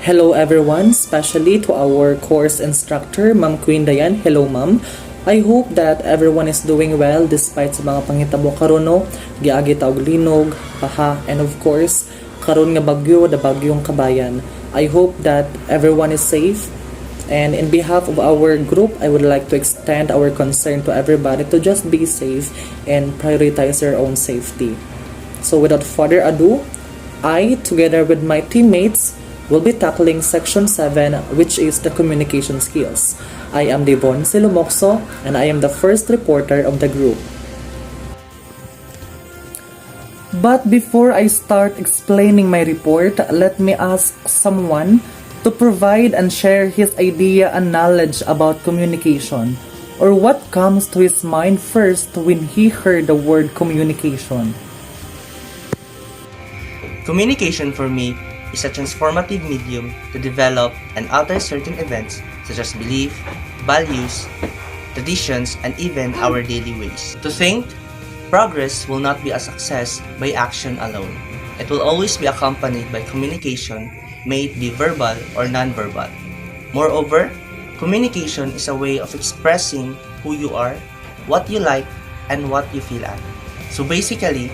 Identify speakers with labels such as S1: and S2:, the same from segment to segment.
S1: Hello everyone, especially to our course instructor, Ma'am Queen Dayan. Hello ma'am. I hope that everyone is doing well despite sa mga pangitabo karon no, giagi ta og linog, paha, and of course, karon nga bagyo, da bagyong kabayan. I hope that everyone is safe. And in behalf of our group, I would like to extend our concern to everybody to just be safe and prioritize their own safety. So without further ado, I, together with my teammates, will be tackling section 7, which is the communication skills. I am Devon Silumokso, and I am the first reporter of the group. But before I start explaining my report, let me ask someone to provide and share his idea and knowledge about communication, or what comes to his mind first when he heard the word communication.
S2: Communication for me is a transformative medium to develop and alter certain events such as belief, values, traditions, and even our daily ways. To think, progress will not be a success by action alone. It will always be accompanied by communication, may it be verbal or non-verbal. Moreover, communication is a way of expressing who you are, what you like, and what you feel at. So basically,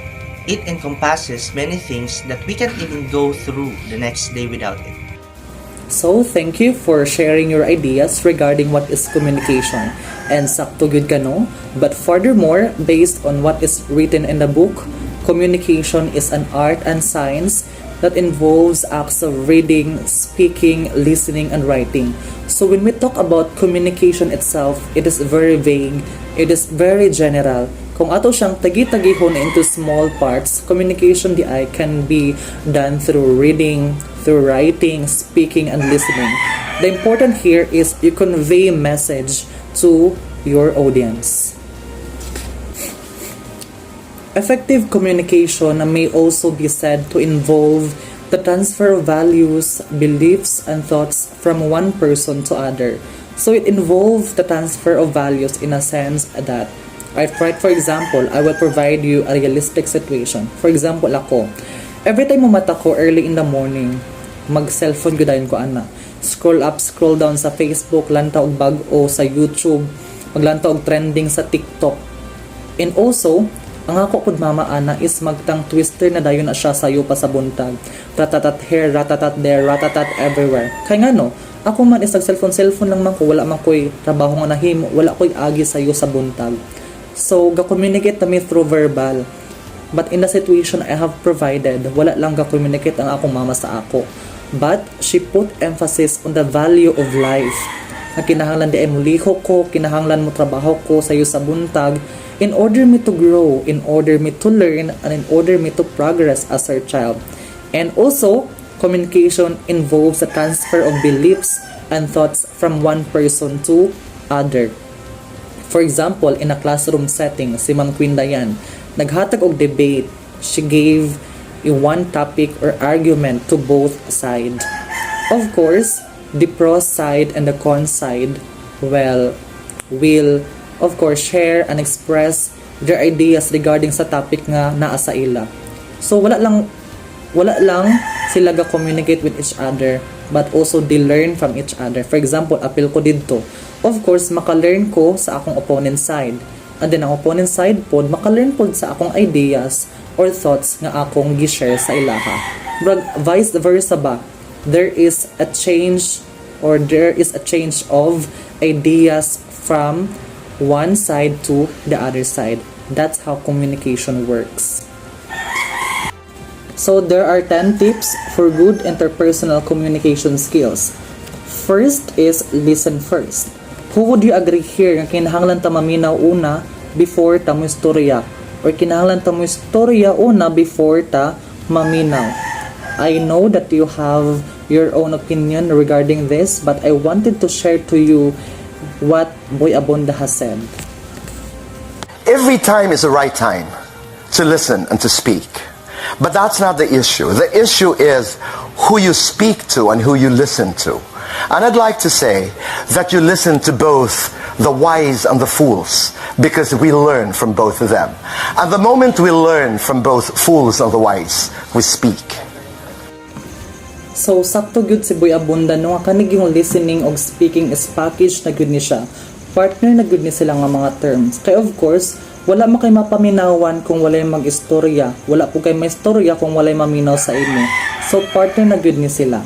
S2: it encompasses many things that we can't even go through the next day without it.
S1: So, thank you for sharing your ideas regarding what is communication. And sakto gyud ka no? But furthermore, based on what is written in the book, communication is an art and science that involves acts of reading, speaking, listening, and writing. So when we talk about communication itself, it is very vague, it is very general. Kung ato siyang tagi-tagihon into small parts, communication di ay can be done through reading, through writing, speaking, and listening. The important here is you convey a message to your audience. Effective communication may also be said to involve the transfer of values, beliefs, and thoughts from one person to other. So it involves the transfer of values in a sense that, for example, I will provide you a realistic situation. For example, ako, every time mata ko early in the morning, mag-cellphone gudayon ko ana. Scroll up, scroll down sa Facebook, lantaw og bag-o sa YouTube, maglantaw og trending sa TikTok. And also, ang ako pud mama ana is magtang twister na dayon na siya sayo pa sa buntag. Ratatat here, ratatat there, ratatat everywhere. Kaya nga no, ako man is cellphone lang man ko, wala man ko'y trabaho nga nahimo, wala ko'y agi sayo sa buntag. So, ga-communicate kami through verbal. But in the situation I have provided, wala lang ga-communicate ang akong mama sa ako. But she put emphasis on the value of life. Na kinahanglan di ay muliho ko, kinahanglan mo trabaho ko sayo sa buntag, in order me to grow, in order me to learn, and in order me to progress as her child. And also, communication involves the transfer of beliefs and thoughts from one person to other. For example, in a classroom setting, si Ma'am Queen Dayan, naghatag og debate. She gave a one topic or argument to both sides. Of course, the pro side and the con side, will of course share and express their ideas regarding sa topic nga naa sa ila. So wala lang sila ga-communicate with each other, but also they learn from each other. For example, appeal ko dito. Of course, maka-learn ko sa akong opponent side. And then ang opponent side pod maka-learn pod sa akong ideas or thoughts nga akong gi-share sa ilaha. But vice versa ba? There is a change of ideas from one side to the other side. That's how communication works. So there are 10 tips for good interpersonal communication skills. First is listen first. Who would you agree here nga kinahanglan ta maminaw una before ta mo istorya, or kinahanglan ta mo istorya una before ta maminaw? I know that you have your own opinion regarding this, but I wanted to share to you what Boy Abonda has said.
S3: Every time is the right time to listen and to speak. But that's not the issue. The issue is who you speak to and who you listen to. And I'd like to say that you listen to both the wise and the fools, because we learn from both of them. And the moment we learn from both fools and the wise, we speak.
S1: So, sakto gyud si Boy Abunda no nga kanig yung listening og speaking is package na gyud ni siya. Partner na gyud ni sila nga mga terms. Kaya of course, wala mo kay mapaminawan kung walay mag-istorya. Wala po kay maistorya kung walay maminaw sa inyo. So, partner na gyud ni sila.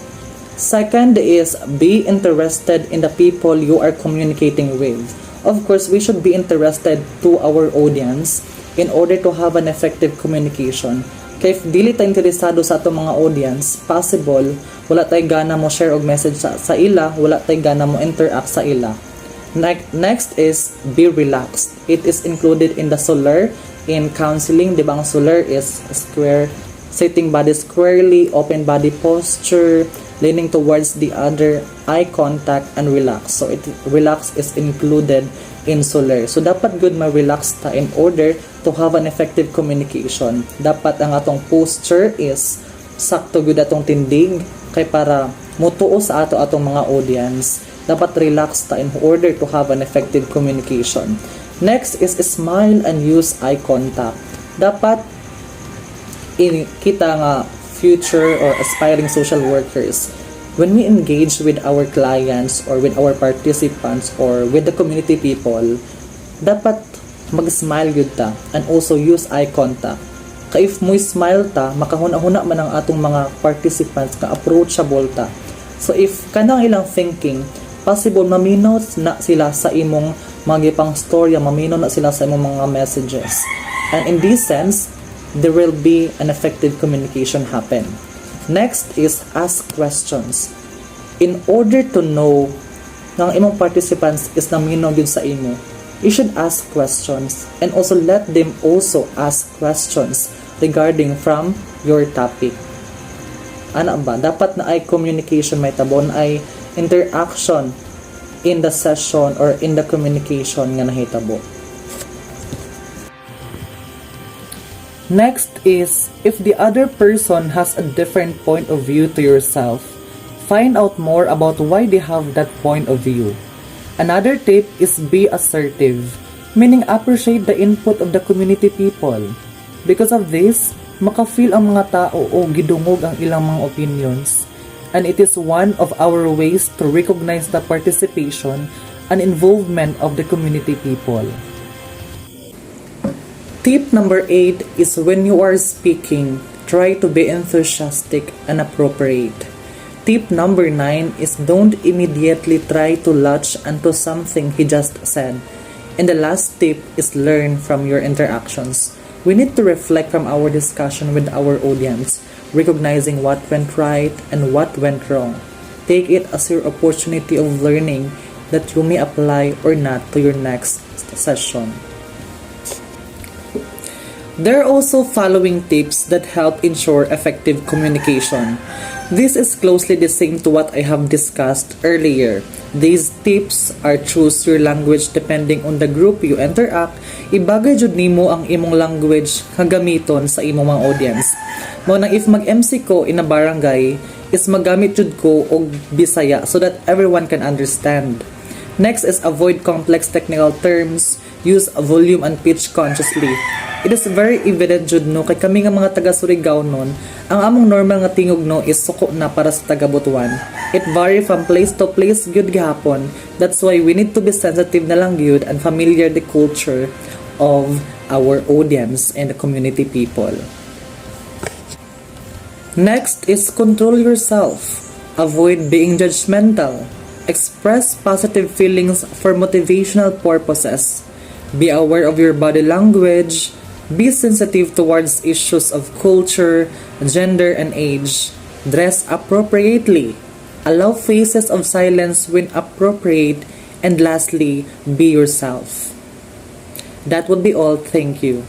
S1: Second is be interested in the people you are communicating with. Of course, we should be interested to our audience in order to have an effective communication. Kaya if dili ta interesado sa atong mga audience, possible, wala tay gana mo share og message sa ila, wala tay gana mo interact sa ila. Next is be relaxed. It is included in the solar in counseling. Di ba ang solar is square, sitting body squarely, open body posture, leaning towards the other, eye contact, and relax. So relax is included in solar. So dapat good ma-relax ta in order to have an effective communication. Dapat ang atong posture is sakto good atong tindig kay para mutuo sa atong mga audience. Dapat relax ta in order to have an effective communication. Next is smile and use eye contact. Dapat kita nga future or aspiring social workers, when we engage with our clients or with our participants or with the community people, dapat mag-smile yun ta and also use eye contact. Kaya if mo smile ta, makahuna-huna man ang atong mga participants ka approachable ta. So if kanang ilang thinking, possible maminaw na sila sa imong mga pang storya, maminaw na sila sa imong mga messages. And in this sense, there will be an effective communication happen. Next is ask questions. In order to know ng imong participants is naminaw yun sa imo, you should ask questions and also let them also ask questions regarding from your topic. Ano ba? Dapat na ay communication may tabon ay interaction in the session or in the communication nga nahitabo. Next is, if the other person has a different point of view to yourself, find out more about why they have that point of view. Another tip is be assertive, meaning appreciate the input of the community people. Because of this, makafeel ang mga tao o gidungog ang ilang mga opinions. And it is one of our ways to recognize the participation and involvement of the community people. Tip number 8 is when you are speaking, try to be enthusiastic and appropriate. Tip number 9 is don't immediately try to latch onto something he just said. And the last tip is learn from your interactions. We need to reflect from our discussion with our audience, recognizing what went right and what went wrong. Take it as your opportunity of learning that you may apply or not to your next session. There are also following tips that help ensure effective communication. This is closely the same to what I have discussed earlier. These tips are choose your language depending on the group you interact. Ibagay jud nimo ang imong language nga gamiton sa imong mga audience. Mao nang if mag-MC ko in a barangay, is magamit jud ko og Bisaya so that everyone can understand. Next is avoid complex technical terms. Use volume and pitch consciously. It is very evident jud no kay kami nga mga taga Surigao nun, ang among normal nga tingog no is suko na para sa taga Butuan. It vary from place to place gyud gihapon. That's why we need to be sensitive na lang gyud and familiar the culture of our audience and the community people. Next is control yourself. Avoid being judgmental. Express positive feelings for motivational purposes. Be aware of your body language. Be sensitive towards issues of culture, gender, and age. Dress appropriately. Allow phases of silence when appropriate. And lastly, be yourself. That would be all. Thank you.